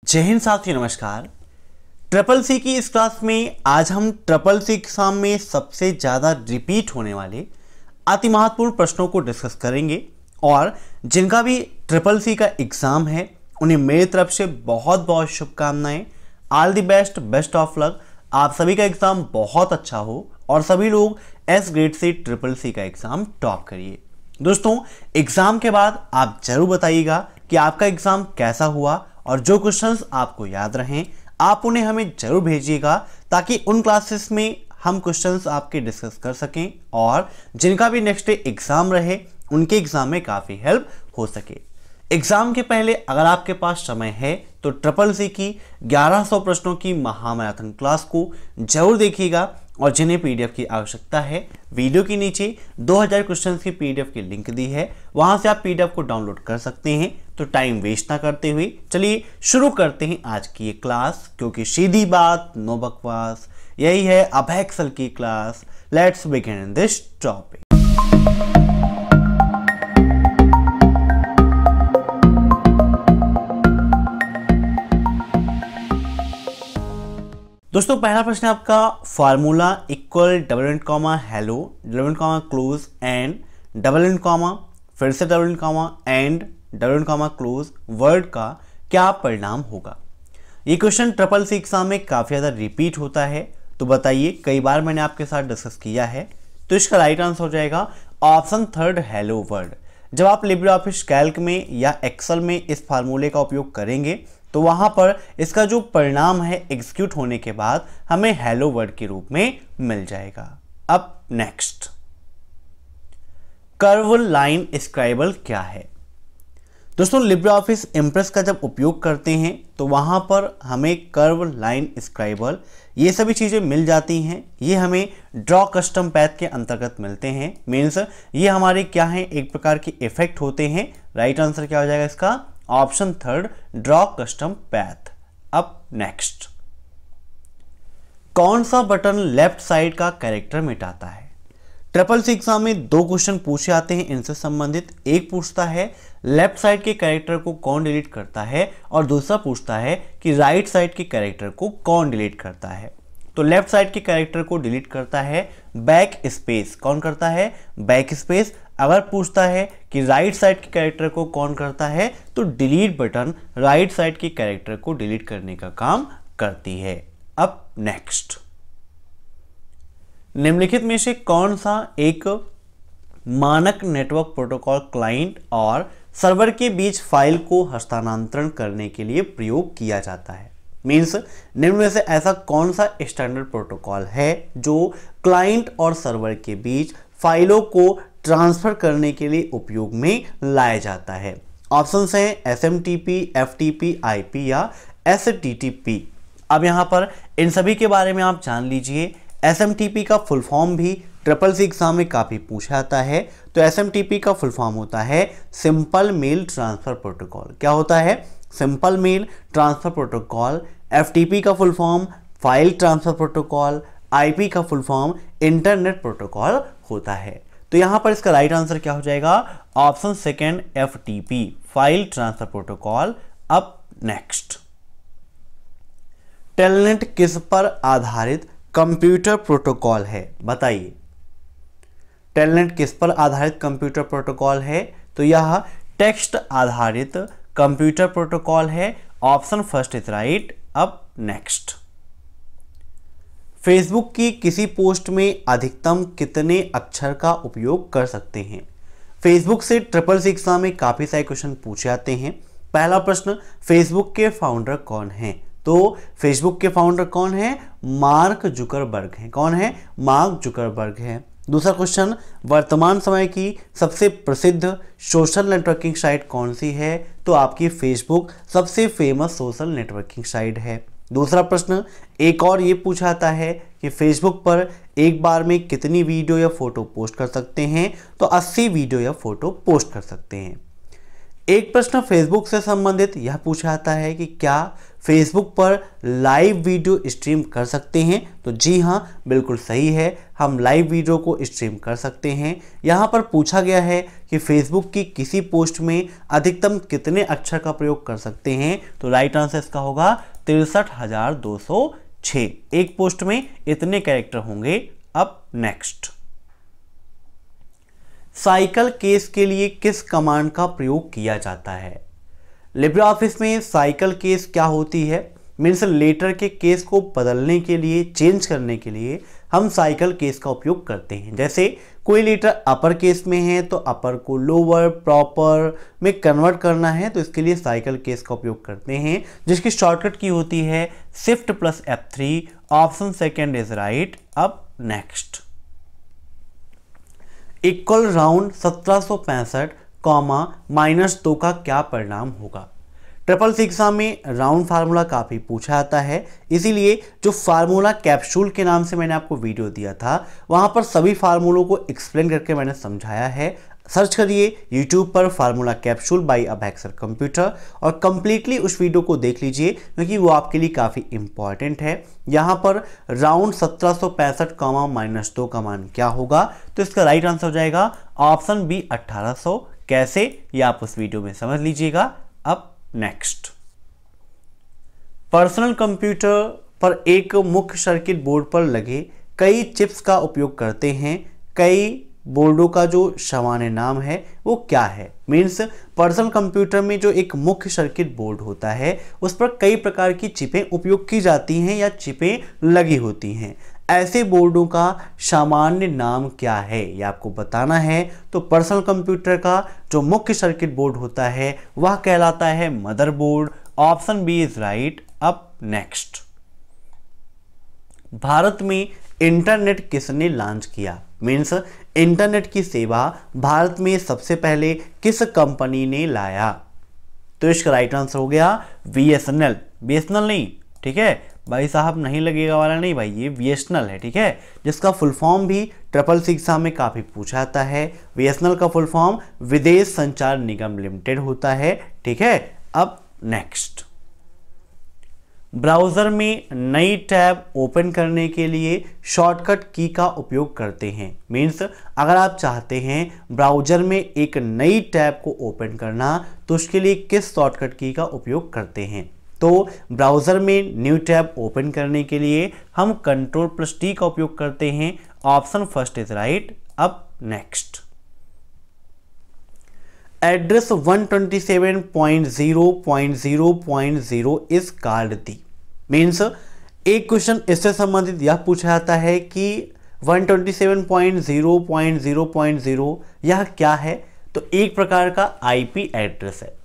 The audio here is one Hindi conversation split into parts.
जय हिंद साथियों, नमस्कार। ट्रिपल सी की इस क्लास में आज हम ट्रिपल सी एग्जाम में सबसे ज़्यादा रिपीट होने वाले अति महत्वपूर्ण प्रश्नों को डिस्कस करेंगे और जिनका भी ट्रिपल सी का एग्ज़ाम है उन्हें मेरी तरफ से बहुत बहुत शुभकामनाएं। All the best, best of luck. आप सभी का एग्ज़ाम बहुत अच्छा हो और सभी लोग एस ग्रेड से ट्रिपल सी का एग्ज़ाम टॉप करिए। दोस्तों, एग्ज़ाम के बाद आप जरूर बताइएगा कि आपका एग्ज़ाम कैसा हुआ और जो क्वेश्चंस आपको याद रहें आप उन्हें हमें जरूर भेजिएगा ताकि उन क्लासेस में हम क्वेश्चंस आपके डिस्कस कर सकें और जिनका भी नेक्स्ट डे एग्ज़ाम रहे उनके एग्ज़ाम में काफ़ी हेल्प हो सके। एग्ज़ाम के पहले अगर आपके पास समय है तो ट्रिपल सी की 1100 प्रश्नों की महामैराथन क्लास को जरूर देखिएगा और जिन्हें पीडीएफ की आवश्यकता है वीडियो के नीचे 2000 क्वेश्चंस की पीडीएफ की लिंक दी है, वहां से आप पीडीएफ को डाउनलोड कर सकते हैं। तो टाइम वेस्ट ना करते हुए चलिए शुरू करते हैं आज की ये क्लास, क्योंकि सीधी बात नो बकवास, यही है अभय एक्सेल की class. Let's begin in this topic. दोस्तों, पहला प्रश्न है आपका formula equal double and comma hello double and comma close and double and comma फिर से double and comma and double and comma close word का क्या परिणाम होगा। ये क्वेश्चन ट्रिपल सी एग्जाम में काफ़ी ज़्यादा रिपीट होता है, तो बताइए, कई बार मैंने आपके साथ डिस्कस किया है। तो इसका राइट आंसर हो जाएगा ऑप्शन थर्ड, हेलो वर्ड। जब आप लिब्रे ऑफिस कैल्क में या एक्सेल में इस फार्मूले का उपयोग करेंगे तो वहां पर इसका जो परिणाम है एग्जीक्यूट होने के बाद हमें हेलो वर्ड के रूप में मिल जाएगा। अब नेक्स्ट, कर्व लाइन स्क्राइबल क्या है। दोस्तों, लिब्रे ऑफिस इम्प्रेस का जब उपयोग करते हैं तो वहां पर हमें कर्व लाइन स्क्राइबल ये सभी चीज़ें मिल जाती हैं। ये हमें ड्रॉ कस्टम पैथ के अंतर्गत मिलते हैं। मीन्स ये हमारे क्या हैं, एक प्रकार के इफेक्ट होते हैं। राइट आंसर क्या हो जाएगा इसका, option third, draw custom path. अब नेक्स्ट, कौन सा बटन लेफ्ट साइड का कैरेक्टर मिटाता है। ट्रिपल सी एग्जाम में दो क्वेश्चन पूछे आते हैं इनसे संबंधित। एक पूछता है लेफ्ट साइड के कैरेक्टर को कौन डिलीट करता है और दूसरा पूछता है कि राइट साइड के कैरेक्टर को कौन डिलीट करता है। तो लेफ्ट साइड के कैरेक्टर को डिलीट करता है बैक स्पेस। कौन करता है, बैक स्पेस। अगर पूछता है कि राइट साइड के कैरेक्टर को कौन करता है तो डिलीट बटन राइट साइड के कैरेक्टर को डिलीट करने का काम करती है। अब नेक्स्ट, निम्नलिखित में से कौन सा एक मानक नेटवर्क प्रोटोकॉल क्लाइंट और सर्वर के बीच फाइल को हस्तांतरण करने के लिए प्रयोग किया जाता है। मीन्स निम्न में से ऐसा कौन सा स्टैंडर्ड प्रोटोकॉल है जो क्लाइंट और सर्वर के बीच फाइलों को ट्रांसफर करने के लिए उपयोग में लाया जाता है। ऑप्शंस हैं SMTP, FTP, IP या STTP। अब यहाँ पर इन सभी के बारे में आप जान लीजिए। SMTP का फुल फॉर्म भी ट्रिपल सी एग्जाम में काफ़ी पूछा जाता है। तो SMTP का फुल फॉर्म होता है सिंपल मेल ट्रांसफ़र प्रोटोकॉल। क्या होता है, simple mail transfer protocol. FTP का full form file transfer protocol. IP का फुल फॉर्म इंटरनेट प्रोटोकॉल होता है। तो यहाँ पर इसका राइट आंसर क्या हो जाएगा, option second, FTP file transfer protocol. अब नेक्स्ट, टेलनेट किस पर आधारित कंप्यूटर प्रोटोकॉल है, बताइए। टेलनेट किस पर आधारित कंप्यूटर प्रोटोकॉल है, तो यह टेक्स्ट आधारित कंप्यूटर प्रोटोकॉल है। Option first is right. अब नेक्स्ट, फेसबुक की किसी पोस्ट में अधिकतम कितने अक्षर का उपयोग कर सकते हैं। फेसबुक से ट्रिपल सी एग्जाम में काफ़ी सारे क्वेश्चन पूछे जाते हैं। पहला प्रश्न, फेसबुक के फाउंडर कौन हैं। तो फेसबुक के फाउंडर कौन है, मार्क जुकरबर्ग हैं। कौन है, मार्क जुकरबर्ग हैं। दूसरा क्वेश्चन, वर्तमान समय की सबसे प्रसिद्ध सोशल नेटवर्किंग साइट कौन सी है। तो आपकी फेसबुक सबसे फेमस सोशल नेटवर्किंग साइट है। दूसरा प्रश्न, एक और ये पूछा जाता है कि फेसबुक पर एक बार में कितनी वीडियो या फोटो पोस्ट कर सकते हैं। तो 80 वीडियो या फोटो पोस्ट कर सकते हैं। एक प्रश्न फेसबुक से संबंधित यह पूछा जाता है कि क्या फेसबुक पर लाइव वीडियो स्ट्रीम कर सकते हैं। तो जी हाँ, बिल्कुल सही है। हम लाइव वीडियो को स्ट्रीम कर सकते हैं। यहाँ पर पूछा गया है कि फेसबुक की किसी पोस्ट में अधिकतम कितने अक्षर का प्रयोग कर सकते हैं, तो राइट आंसर इसका होगा 63,206। एक पोस्ट में इतने कैरेक्टर होंगे। अब नेक्स्ट, साइकिल केस के लिए किस कमांड का प्रयोग किया जाता है? लिब्रे ऑफिस में साइकिल केस क्या होती है? मीन्स लेटर के केस को बदलने के लिए, चेंज करने के लिए हम साइकिल केस का उपयोग करते हैं। जैसे कोई लेटर अपर केस में है तो अपर को लोअर, प्रॉपर में कन्वर्ट करना है तो इसके लिए साइकिल केस का उपयोग करते हैं, जिसकी शॉर्टकट की होती है shift plus F3। Option second is right. अब नेक्स्ट, इक्वल राउंड 1765 -2 का क्या परिणाम होगा? ट्रिपल सी एग्जाम में राउंड फार्मूला काफ़ी पूछा जाता है, इसीलिए जो फार्मूला कैप्सूल के नाम से मैंने आपको वीडियो दिया था वहां पर सभी फार्मूलों को एक्सप्लेन करके मैंने समझाया है। सर्च करिए यूट्यूब पर फार्मूला कैप्सूल बाय अबैक्सर कंप्यूटर और कंप्लीटली उस वीडियो को देख लीजिए, क्योंकि वो आपके लिए काफ़ी इंपॉर्टेंट है। यहाँ पर राउंड 1765 -2 का मान क्या होगा, तो इसका राइट आंसर हो जाएगा ऑप्शन बी 1800। कैसे, ये आप उस वीडियो में समझ लीजिएगा। अब नेक्स्ट, पर्सनल कंप्यूटर पर एक मुख्य सर्किट बोर्ड पर लगे कई चिप्स का उपयोग करते हैं। कई बोर्डों का जो सामान्य नाम है वो क्या है? मीन्स पर्सनल कंप्यूटर में जो एक मुख्य सर्किट बोर्ड होता है उस पर कई प्रकार की चिपें उपयोग की जाती हैं या चिपें लगी होती हैं। ऐसे बोर्डों का सामान्य नाम क्या है, ये आपको बताना है। तो पर्सनल कंप्यूटर का जो मुख्य सर्किट बोर्ड होता है वह कहलाता है motherboard. Option B is right. अब नेक्स्ट, भारत में इंटरनेट किसने लॉन्च किया? मीन्स इंटरनेट की सेवा भारत में सबसे पहले किस कंपनी ने लाया? तो इसका राइट आंसर हो गया BSNL। BSNL नहीं, ठीक है भाई साहब, नहीं लगेगा वाला नहीं भाई, ये BSNL है, ठीक है, जिसका फुल फॉर्म भी ट्रिपल सी एग्जाम में काफ़ी पूछा जाता है। BSNL का फुल फॉर्म विदेश संचार निगम लिमिटेड होता है, ठीक है। अब नेक्स्ट, ब्राउज़र में नई टैब ओपन करने के लिए शॉर्टकट की का उपयोग करते हैं। मीन्स अगर आप चाहते हैं ब्राउज़र में एक नई टैब को ओपन करना तो उसके लिए किस शॉर्टकट की का उपयोग करते हैं? तो ब्राउज़र में न्यू टैब ओपन करने के लिए हम Ctrl+T का उपयोग करते हैं। Option first is right. अब next, address 127.0.0.0 is called the. Means एक क्वेश्चन इससे संबंधित यह पूछा जाता है कि 127.0.0.0 यह क्या है? तो एक प्रकार का आईपी एड्रेस है।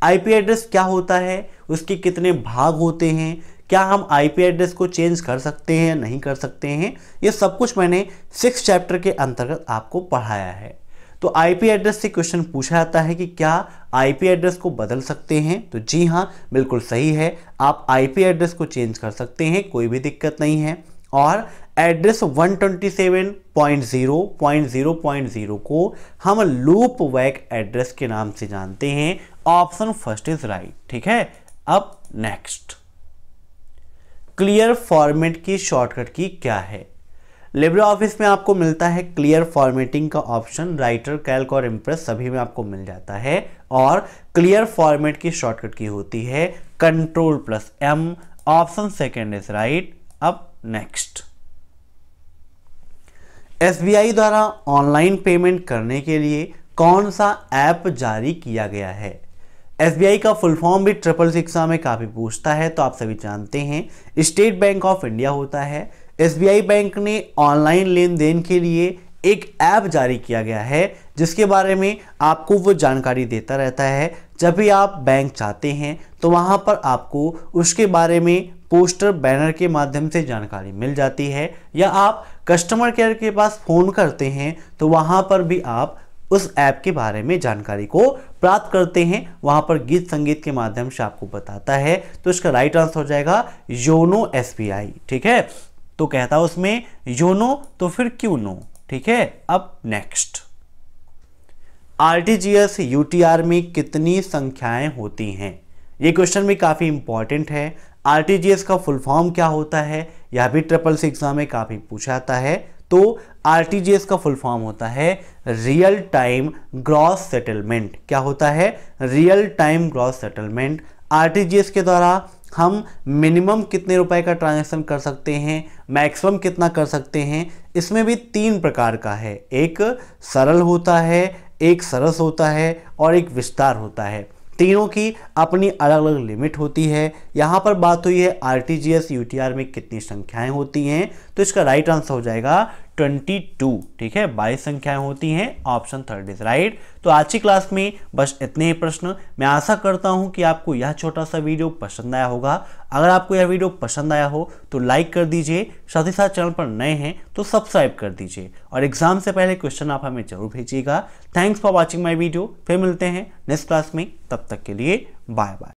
आईपी एड्रेस क्या होता है, उसके कितने भाग होते हैं, क्या हम आईपी एड्रेस को चेंज कर सकते हैं या नहीं कर सकते हैं, ये सब कुछ मैंने 6 चैप्टर के अंतर्गत आपको पढ़ाया है। तो आईपी एड्रेस से क्वेश्चन पूछा जाता है कि क्या आईपी एड्रेस को बदल सकते हैं? तो जी हाँ, बिल्कुल सही है, आप आईपी एड्रेस को चेंज कर सकते हैं, कोई भी दिक्कत नहीं है। और एड्रेस 127.0.0.0 को हम लूप बैक एड्रेस के नाम से जानते हैं। ऑप्शन फर्स्ट इज राइट, ठीक है। अब नेक्स्ट, क्लियर फॉर्मेट की शॉर्टकट की क्या है? लिब्रे ऑफिस में आपको मिलता है क्लियर फॉर्मेटिंग का ऑप्शन, राइटर, कैल्क और इम्प्रेस सभी में आपको मिल जाता है। और क्लियर फॉर्मेट की शॉर्टकट की होती है Ctrl+M। Option second is right. अब नेक्स्ट, SBI द्वारा ऑनलाइन पेमेंट करने के लिए कौन सा ऐप जारी किया गया है? SBI का फुल फॉर्म भी ट्रिपल सी एग्जाम में काफ़ी पूछता है, तो आप सभी जानते हैं स्टेट बैंक ऑफ इंडिया होता है। SBI बैंक ने ऑनलाइन लेन देन के लिए एक ऐप जारी किया गया है जिसके बारे में आपको वो जानकारी देता रहता है। जब भी आप बैंक चाहते हैं तो वहाँ पर आपको उसके बारे में पोस्टर, बैनर के माध्यम से जानकारी मिल जाती है, या आप कस्टमर केयर के पास फ़ोन करते हैं तो वहाँ पर भी आप उस ऐप के बारे में जानकारी को प्राप्त करते हैं। वहाँ पर गीत संगीत के माध्यम से आपको बताता है। तो इसका राइट आंसर हो जाएगा योनो SBI, ठीक है। तो कहता है उसमें योनो, तो फिर क्यों नो, ठीक है। अब नेक्स्ट, RTGS UTR में कितनी संख्याएं होती हैं? ये क्वेश्चन भी काफ़ी इंपॉर्टेंट है। RTGS का फुल फॉर्म क्या होता है, यह भी ट्रिपल सी एग्जाम में काफ़ी पूछा जाता है। तो आरटीजीएस का फुल फॉर्म होता है रियल टाइम ग्रॉस सेटलमेंट। क्या होता है? Real time gross settlement. RTGS के द्वारा हम मिनिमम कितने रुपए का ट्रांजैक्शन कर सकते हैं, मैक्सिमम कितना कर सकते हैं, इसमें भी 3 प्रकार का है। एक सरल होता है, एक सरस होता है और एक विस्तार होता है। तीनों की अपनी अलग अलग लिमिट होती है। यहाँ पर बात हुई है आरटीजीएस यूटीआर में कितनी संख्याएं होती हैं, तो इसका राइट आंसर हो जाएगा 22। ठीक है, 22 संख्याएं होती हैं, ऑप्शन 3 इज राइट। तो आज की क्लास में बस इतने ही प्रश्न। मैं आशा करता हूं कि आपको यह छोटा सा वीडियो पसंद आया होगा। अगर आपको यह वीडियो पसंद आया हो तो लाइक कर दीजिए, साथ ही साथ चैनल पर नए हैं तो सब्सक्राइब कर दीजिए और एग्जाम से पहले क्वेश्चन आप हमें जरूर भेजिएगा। Thanks for watching my video. फिर मिलते हैं नेक्स्ट क्लास में, तब तक के लिए बाय बाय।